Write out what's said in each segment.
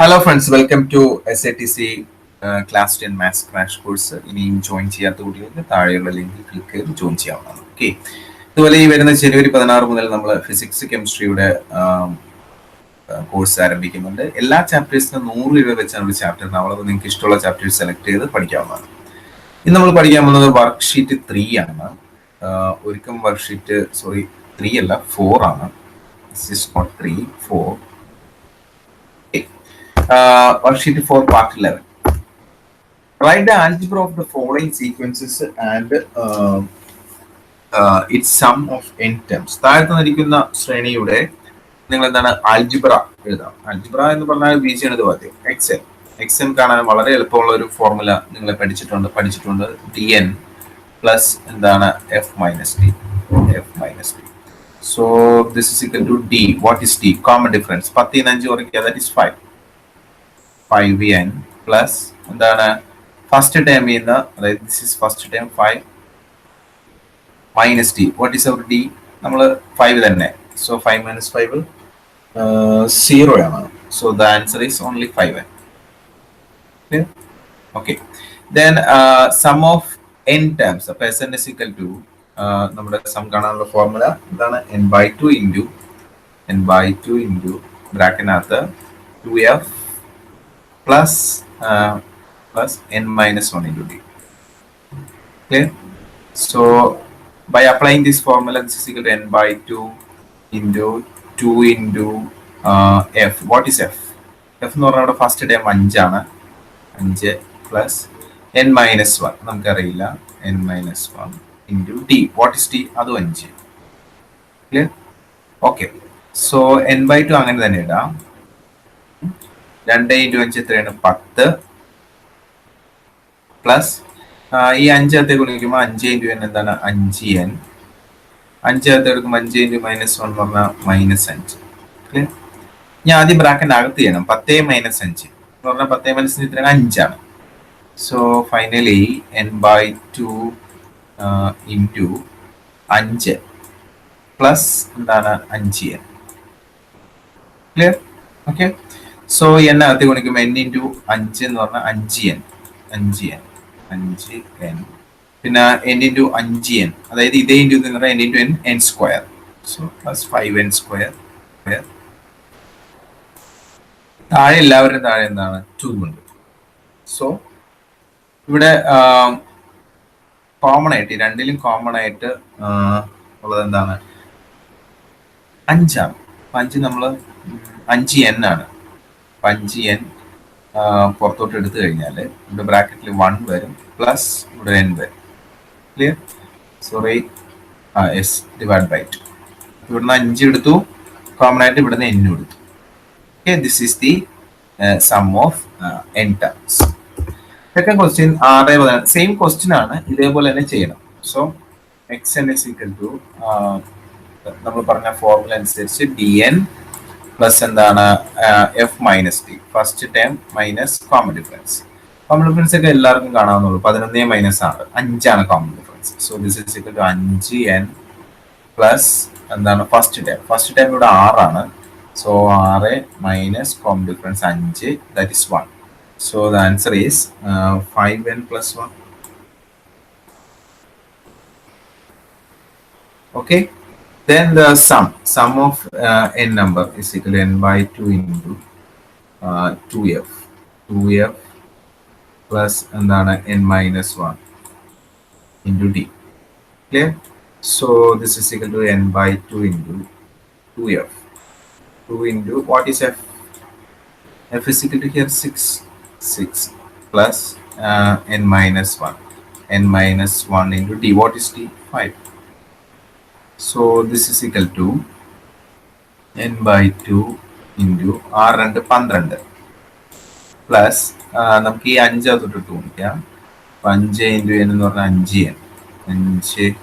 Hello friends, welcome to SATC Class 10 Maths Crash Course. ഇനിയും join ചെയ്യാത്ത കുട്ടികൾക്ക് താഴെയുള്ള ലിങ്കിൽ ക്ലിക്ക് ചെയ്ത് ജോയിൻ ചെയ്യാവുന്നതാണ്. ഓക്കെ, ഇതുപോലെ ഈ വരുന്ന ജനുവരി 16 മുതൽ നമ്മൾ ഫിസിക്സ് കെമിസ്ട്രിയുടെ കോഴ്സ് ആരംഭിക്കുന്നുണ്ട്. എല്ലാ ചാപ്റ്റേഴ്സിനും 100 രൂപ വെച്ചാണ് ഒരു ചാപ്റ്റർ. നമ്മളത് നിങ്ങൾക്ക് ഇഷ്ടമുള്ള ചാപ്റ്റേഴ്സ് സെലക്ട് ചെയ്ത് പഠിക്കാവുന്നതാണ്. ഇന്ന് നമ്മൾ പഠിക്കാൻ പോകുന്നത് വർക്ക്ഷീറ്റ് 3 ആണ്. ഒരിക്കലും വർക്ക്ഷീറ്റ് 3 അല്ല 4 ആണ്. This is not 3, 4. Worksheet 4 part 11. Write the algebra of the following sequences and its sum of n terms. താഴെ തന്നിരിക്കുന്ന ശ്രേണിയുടെ നിങ്ങൾ എന്താണ് ആൽജിബ്ര എഴുതാം. ആൽജിബ്ര എന്ന് പറഞ്ഞാൽ ബീജഗണിത എഴുതുക ആദ്യം. എക്സൻ കാണാൻ വളരെ എളുപ്പമുള്ള ഒരു ഫോർമുല നിങ്ങൾ പഠിച്ചിട്ടുണ്ട് dn പ്ലസ് എന്താണ് f minus d. So this is equal to d. What is d? Common difference. 10 ന് 5 കുറയ്ക്കുക, that is 5. 5n plus എന്താണ് ഫസ്റ്റ് ടേം ചെയ്യുന്ന, അതായത് this is first term 5 minus D. What is our D? നമ്മൾ 5 തന്നെ. So 5 minus 5 0 ആണ്. So the answer is only 5n. Okay, then sum of n terms. അപ്പോൾ Sn is equal to നമ്മുടെ sum കാണാനുള്ള formula എന്താണ്? n/2 into ബ്രാക്കറ്റിനകത്ത് 2f plus n minus 1 into d. Clear? So by applying this formula, this is equal to n/2 into 2 into f. What is f? f എന്ന് പറഞ്ഞാൽ first time 5 ആണ്. 5 plus n minus 1 നമുക്കറിയില്ല. n minus 1 into d. What is d? അത് 5. Clear? Okay. So n/2 അങ്ങനെ തന്നെ ഇടാം. 2 into 5 എത്രയാണ്? 10 plus ഈ 5 അകത്തേക്ക് ഗുണിക്കുമ്പോൾ 5 ഇൻറ്റു n എന്താണ്? 5n. 5 അകത്ത് എടുക്കുമ്പോൾ 5 ഇൻറ്റു -1 എന്ന് പറഞ്ഞാൽ -5. ക്ലിയർ? ഞാൻ ആദ്യം ബ്രാക്കറ്റ് അകത്ത് ചെയ്യണം. 10 - 5 എന്ന് പറഞ്ഞാൽ 10 - 5 ഇത്രയാണ് 5 ആണ്. So finally n/2 into 5 plus എന്താണ്? 5n. Clear? Okay. So n അകത്ത് ഗുണിക്കുമ്പോൾ n ഇൻറ്റു 5 എന്ന് പറഞ്ഞാൽ 5n. പിന്നെ n ഇൻറ്റു 5n, അതായത് ഇതേ ഇൻറ്റു എന്ന് പറഞ്ഞാൽ n into n square. So plus 5n square. താഴെ എല്ലാവരും താഴെ എന്താണ്? 2 ഉണ്ട്. സോ ഇവിടെ കോമൺ ആയിട്ട് രണ്ടിലും കോമൺ ആയിട്ട് ഉള്ളത് എന്താണ്? 5 ആണ്. 5 നമ്മൾ 5n ആണ്. 5n പുറത്തോട്ട് എടുത്തു കഴിഞ്ഞാൽ ഇവിടെ ബ്രാക്കറ്റിൽ 1 വരും, പ്ലസ് ഇവിടെ n വരും. Clear? Sorry, S divide by 2. ഇവിടുന്ന് 5 എടുത്തു, കോമൺ ആയിട്ട് ഇവിടുന്ന് n എടുത്തു. Okay, this is the sum of n terms. Second question 6 same question ആണ്, ഇതേപോലെ തന്നെ ചെയ്യണം. So xn is equal to നമ്മൾ പറഞ്ഞ ഫോർമുല അനുസരിച്ച് dn പ്ലസ് എന്താണ്? f minus D. First term minus common difference. Common difference ഒക്കെ എല്ലാവർക്കും കാണാവുന്നുള്ളൂ. 11 മൈനസ് 6, 5 ആണ് common difference. So this is equal to 5n plus എന്താണ്? ഫസ്റ്റ് ടേം ഇവിടെ 6 ആണ്. So 6 minus common difference 5, that is 1. So the answer is 5n plus 1. Okay. Then the sum of n number is equal to n/2 into 2f plus എന്താണ്? n minus 1 into d. Clear? So this is equal to n/2 into 2f. 2 into what is f? F is equal to here 6 plus n minus 1 into d. What is d? 5. So this is equal to n/2 into 6 12 plus നമുക്ക് ഈ 5 തൊട്ടിട്ട് ഗുണിക്കാം. 5 into n എന്ന് പറഞ്ഞാൽ 5n. 5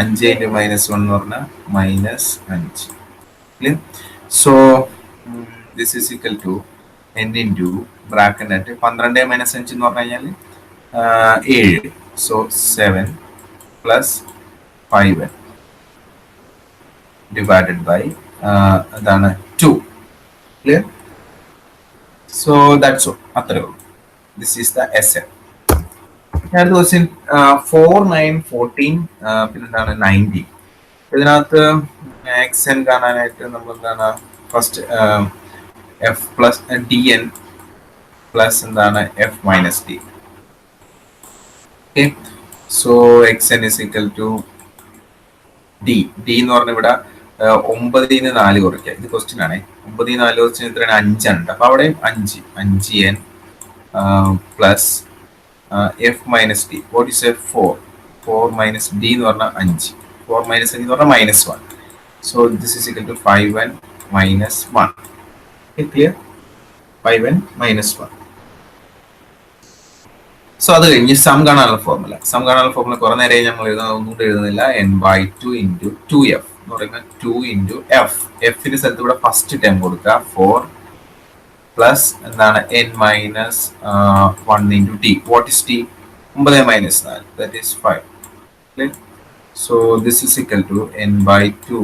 into -1 എന്ന് പറഞ്ഞാൽ -5. Clear? So this is equal to n into bracket 12 - 5 എന്ന് പറഞ്ഞു കഴിഞ്ഞാൽ 7. So 7 plus 5n divided by 2. Clear? So that's all, അത്രേ ഉള്ളൂ. This is the S N. അടുത്ത ക്വസ്റ്റ്യൻ 4, 9, 14 പിന്നെന്താണ് 19. ഇതിനകത്ത് എക്സ് എൻ കാണാനായിട്ട് നമ്മൾ എന്താണ് first F plus D N plus എന്താണ് F minus D. Okay, so X N is equal to D. D എന്ന് പറഞ്ഞ ഇവിടെ 9 4 കുറയ്ക്കുക. ഇത് ക്വസ്റ്റ്യൻ ആണ്. 9 4 കുറച്ച് എത്രയാണ്? 5 ഉണ്ട്. അപ്പൊ അവിടെ 5 N plus F minus D. What is A 4 minus D എന്ന് പറഞ്ഞാൽ 5. 4 മൈനസ് 5 എന്ന് പറഞ്ഞാൽ -1. So this is equal to 5n minus 1. Clear? 5n minus 1. So അത് കഴിഞ്ഞ് സം കാണാനുള്ള ഫോർമുല കുറെ നേരം നമ്മൾ ഒന്നുകൂടെ എഴുതുന്നില്ല. n/2 ഇൻറ്റു 2f എന്ന് പറയുമ്പോൾ 2 ഇൻറ്റു എഫ്. എഫിന്റെ സ്ഥലത്ത് ഇവിടെ ഫസ്റ്റ് ടൈം കൊടുക്കുക 4 പ്ലസ് എന്താണ് n minus 1 into T. What is T? 9 minus 4, that is 5. So this is equal to n/2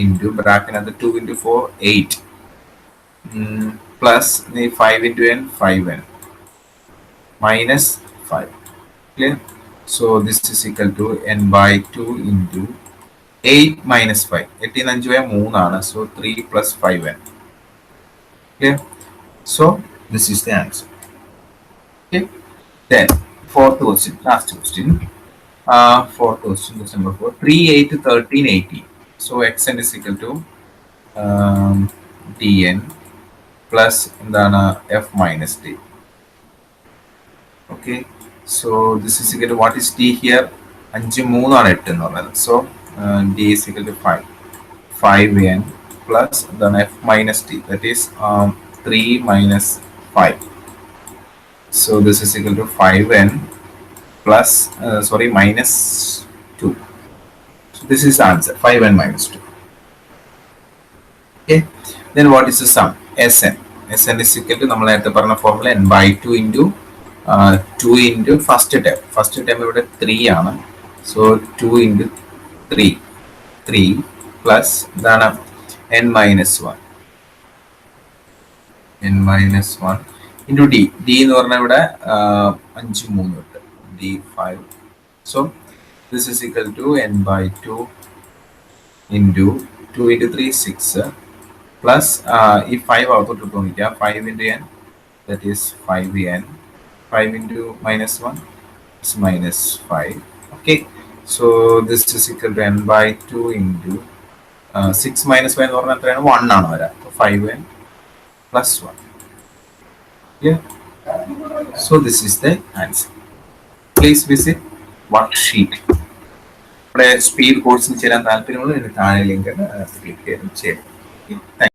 into ബ്രാക്കറ്റിനകത്ത് 2 into 4 8 plus 5 into n 5n minus 5. Clear? So this is equal to n/2 into 8 minus 5. 8 5 3 ആണ്. So 3 plus 5n. Clear? So this is the answer. Okay. Then fourth question, last question. Fourth question, question number 4. 3, 8, 13, 18. So xn is equal to dn plus f minus d. Okay, so this is equal to what is d here? 5 3 ആണ് 8 എന്ന് പറയുന്നത്. So d is equal to 5n plus then f minus d, that is 3 minus 5. So this is equal to 5n plus minus 2. So this is the answer, 5n minus 2. Okay, then what is the sum? Sn is equal to നമ്മൾ നേരത്തെ പറഞ്ഞ formula n/2 into 2 into first time ഇവിടെ 3 ആണ്. So 2 into 3 plus എന്താണ് n minus 1 into d. എന്ന് പറഞ്ഞാൽ ഇവിടെ 5 3 ഉണ്ട്, d5. So this is equal to n/2 into 2 into 3 6 plus ഈ 5 അകത്തോട്ട് തോന്നിക്കുക 5 into n, that is 5n. 5 into minus 1 is minus 5. Okay, so this is equal to n/2 into 6 minus 5 എന്ന് പറഞ്ഞാൽ എത്രയാണ്? 1 ആണ് വരാം. 5n plus 1. Yeah, so this is the answer. Please visit worksheet. ഇവിടെ speed കോഴ്സിന് ചേരാൻ താല്പര്യമുള്ള താഴെ ലിങ്ക് ക്ലിക്ക് ചെയ്ത് ചേരും.